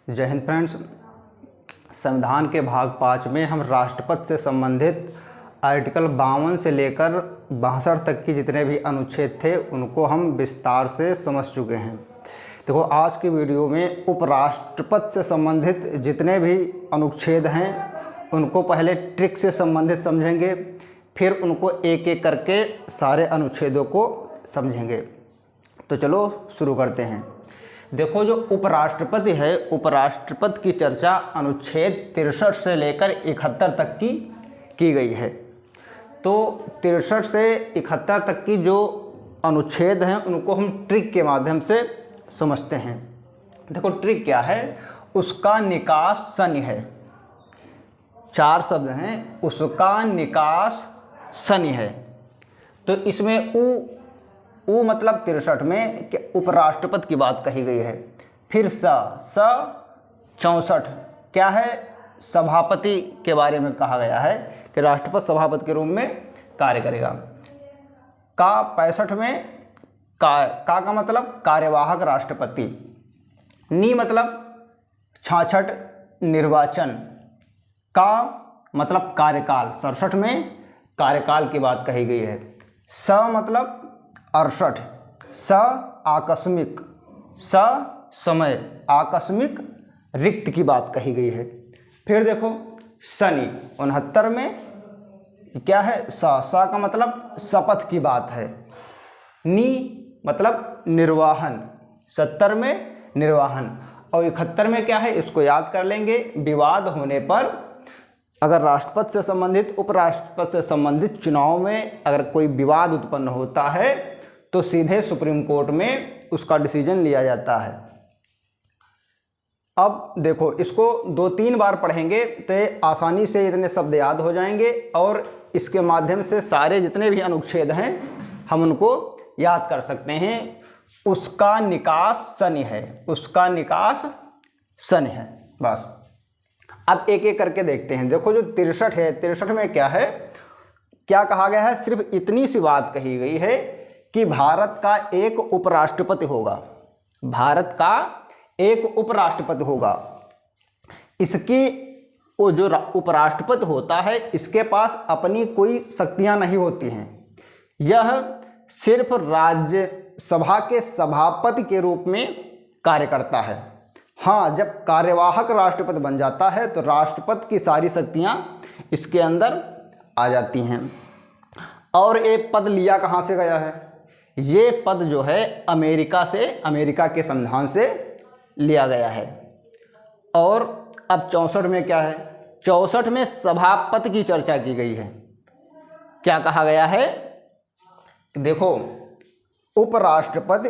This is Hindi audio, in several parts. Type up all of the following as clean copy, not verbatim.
जय हिंद फ्रेंड्स। संविधान के भाग 5 में हम राष्ट्रपति से संबंधित आर्टिकल 52 से लेकर 62 तक की जितने भी अनुच्छेद थे उनको हम विस्तार से समझ चुके हैं। देखो, आज की वीडियो में उपराष्ट्रपति से संबंधित जितने भी अनुच्छेद हैं उनको पहले ट्रिक से संबंधित समझेंगे, फिर उनको एक एक करके सारे अनुच्छेदों को समझेंगे। तो चलो शुरू करते हैं। देखो, जो उपराष्ट्रपति है, उपराष्ट्रपति की चर्चा अनुच्छेद 63 से लेकर 71 तक की गई है। तो 63 से 71 तक की जो अनुच्छेद हैं उनको हम ट्रिक के माध्यम से समझते हैं। देखो, ट्रिक क्या है, उसका निकास शनि है। 4 शब्द हैं, उसका निकास शनि है। तो इसमें उ मतलब 63 में कि उपराष्ट्रपति की बात कही गई है। फिर स 64 क्या है, सभापति के बारे में कहा गया है कि राष्ट्रपति सभापति के रूप में कार्य करेगा। का 65 में का मतलब कार्यवाहक राष्ट्रपति। नी मतलब 66 निर्वाचन। का मतलब कार्यकाल, 67 में कार्यकाल की बात कही गई है। स मतलब 68, स आकस्मिक, स समय, आकस्मिक रिक्त की बात कही गई है। फिर देखो, शनि 69 में क्या है, स का मतलब शपथ की बात है। नी मतलब निर्वाहन, 70 में निर्वाहन। और 71 में क्या है, इसको याद कर लेंगे। विवाद होने पर अगर राष्ट्रपति से संबंधित, उपराष्ट्रपति से संबंधित चुनाव में अगर कोई विवाद उत्पन्न होता है तो सीधे सुप्रीम कोर्ट में उसका डिसीजन लिया जाता है। अब देखो, इसको 2-3 बार पढ़ेंगे तो ये आसानी से इतने शब्द याद हो जाएंगे और इसके माध्यम से सारे जितने भी अनुच्छेद हैं हम उनको याद कर सकते हैं। उसका निकास शनि है, उसका निकास शनि है। बस, अब एक एक करके देखते हैं। देखो, जो 63 है, 63 में क्या है, क्या कहा गया है, सिर्फ इतनी सी बात कही गई है कि भारत का एक उपराष्ट्रपति होगा। भारत का एक उपराष्ट्रपति होगा। इसकी वो जो उपराष्ट्रपति होता है इसके पास अपनी कोई शक्तियां नहीं होती हैं। यह सिर्फ राज्यसभा के सभापति के रूप में कार्य करता है। हाँ, जब कार्यवाहक राष्ट्रपति बन जाता है तो राष्ट्रपति की सारी शक्तियां इसके अंदर आ जाती हैं। और ये पद लिया कहाँ से गया है, ये पद जो है अमेरिका से, अमेरिका के संविधान से लिया गया है। और अब 64 में क्या है, 64 में सभापति की चर्चा की गई है। क्या कहा गया है, देखो, उपराष्ट्रपति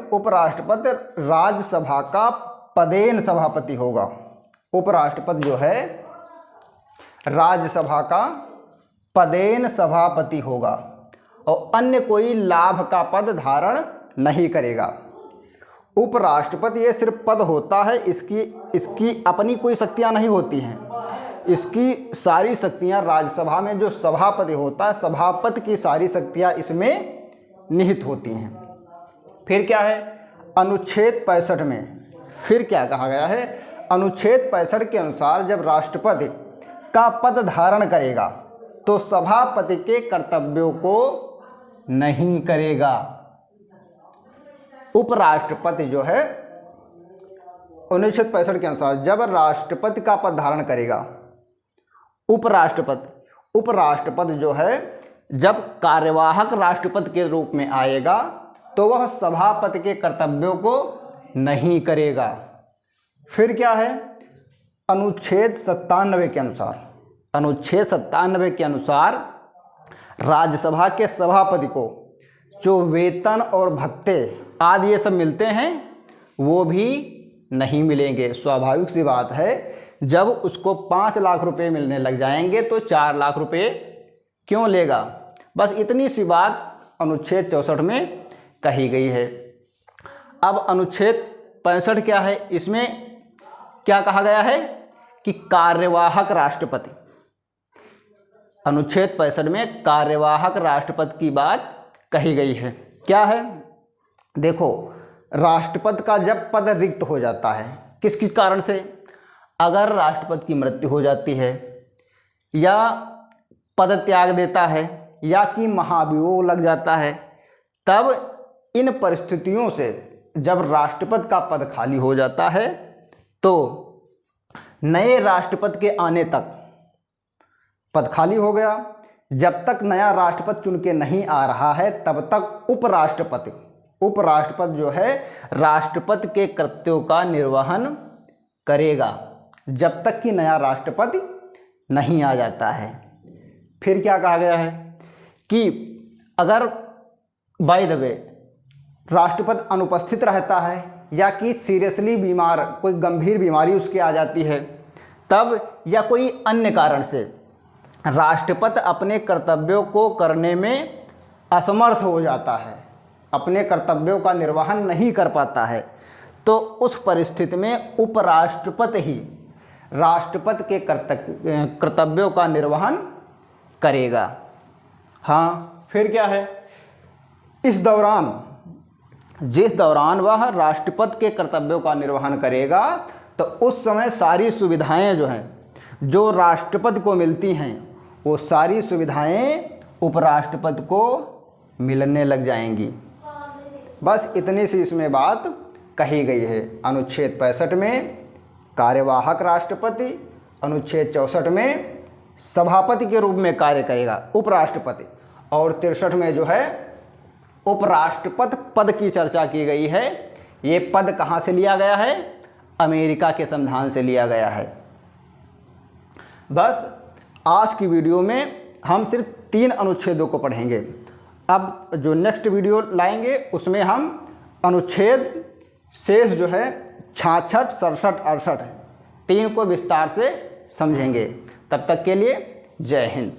राज्यसभा का पदेन सभापति होगा। उपराष्ट्रपति जो है राज्यसभा का पदेन सभापति होगा और अन्य कोई लाभ का पद धारण नहीं करेगा। उपराष्ट्रपति ये सिर्फ पद होता है, इसकी अपनी कोई शक्तियां नहीं होती हैं। इसकी सारी शक्तियां राज्यसभा में जो सभापति होता है, सभापति की सारी शक्तियां इसमें निहित होती हैं। फिर क्या है, अनुच्छेद 65 में फिर क्या कहा गया है, अनुच्छेद 65 के अनुसार जब राष्ट्रपति का पद धारण करेगा तो सभापति के कर्तव्यों को नहीं करेगा। उपराष्ट्रपति जो है अनुच्छेद 65 के अनुसार जब राष्ट्रपति का पद धारण करेगा, उपराष्ट्रपति जो है जब कार्यवाहक राष्ट्रपति के रूप में आएगा तो वह सभापति के कर्तव्यों को नहीं करेगा। फिर क्या है, अनुच्छेद 97 के अनुसार, अनुच्छेद 97 के अनुसार राज्यसभा के सभापति को जो वेतन और भत्ते आदि ये सब मिलते हैं वो भी नहीं मिलेंगे। स्वाभाविक सी बात है, जब उसको 5 लाख रुपए मिलने लग जाएंगे तो 4 लाख रुपए क्यों लेगा। बस इतनी सी बात अनुच्छेद 64 में कही गई है। अब अनुच्छेद 65 क्या है, इसमें क्या कहा गया है कि कार्यवाहक राष्ट्रपति, अनुच्छेद 65 में कार्यवाहक राष्ट्रपति की बात कही गई है। क्या है, देखो, राष्ट्रपति का जब पद रिक्त हो जाता है, किस किस कारण से, अगर राष्ट्रपति की मृत्यु हो जाती है या पद त्याग देता है या कि महाभियोग लग जाता है, तब इन परिस्थितियों से जब राष्ट्रपति का पद खाली हो जाता है तो नए राष्ट्रपति के आने तक पद खाली हो गया, जब तक नया राष्ट्रपति चुन के नहीं आ रहा है तब तक उपराष्ट्रपति जो है राष्ट्रपति के कर्तव्यों का निर्वहन करेगा, जब तक कि नया राष्ट्रपति नहीं आ जाता है। फिर क्या कहा गया है कि अगर बाय द वे राष्ट्रपति अनुपस्थित रहता है या कि सीरियसली बीमार, कोई गंभीर बीमारी उसके आ जाती है तब, या कोई अन्य कारण से राष्ट्रपति अपने कर्तव्यों को करने में असमर्थ हो जाता है, अपने कर्तव्यों का निर्वहन नहीं कर पाता है, तो उस परिस्थिति में उपराष्ट्रपति ही राष्ट्रपति के कर्तव्यों का निर्वहन करेगा। हाँ, फिर क्या है, इस दौरान जिस दौरान वह राष्ट्रपति के कर्तव्यों का निर्वहन करेगा तो उस समय सारी सुविधाएं जो हैं, जो राष्ट्रपति को मिलती हैं, वो सारी सुविधाएं उपराष्ट्रपति को मिलने लग जाएंगी। बस इतनी सी इसमें बात कही गई है। अनुच्छेद 65 में कार्यवाहक राष्ट्रपति, अनुच्छेद 64 में सभापति के रूप में कार्य करेगा उपराष्ट्रपति, और 63 में जो है उपराष्ट्रपति पद की चर्चा की गई है। ये पद कहाँ से लिया गया है? अमेरिका के संविधान से लिया गया है। बस आज की वीडियो में हम सिर्फ 3 अनुच्छेदों को पढ़ेंगे। अब जो नेक्स्ट वीडियो लाएंगे उसमें हम अनुच्छेद शेष जो है 66, 67, 68 3 को विस्तार से समझेंगे। तब तक के लिए जय हिंद।